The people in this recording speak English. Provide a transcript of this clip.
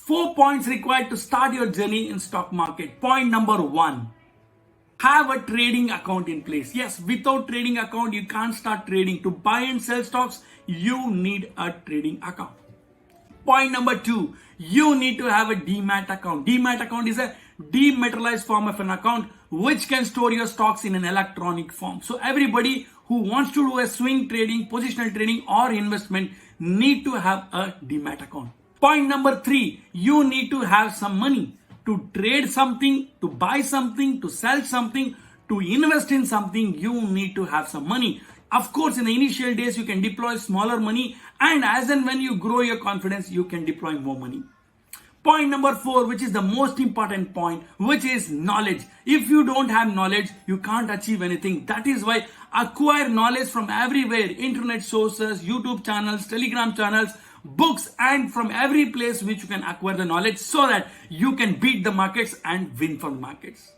4 points required to start your journey in stock market. Point number 1. Have a trading account in place. Yes, without trading account, you can't start trading. To buy and sell stocks, you need a trading account. Point number 2, you need to have a demat account. Demat account is a dematerialized form of an account which can store your stocks in an electronic form. So everybody who wants to do a swing trading, positional trading or investment need to have a demat account. Point number 3, you need to have some money to trade something, to buy something, to sell something, to invest in something. You need to have some money. Of course, in the initial days, you can deploy smaller money, and as and when you grow your confidence, you can deploy more money. Point number 4, which is the most important point, which is knowledge. If you don't have knowledge, you can't achieve anything. That is why acquire knowledge from everywhere, internet sources, YouTube channels, Telegram channels, books, and from every place which you can acquire the knowledge so that you can beat the markets and win from markets.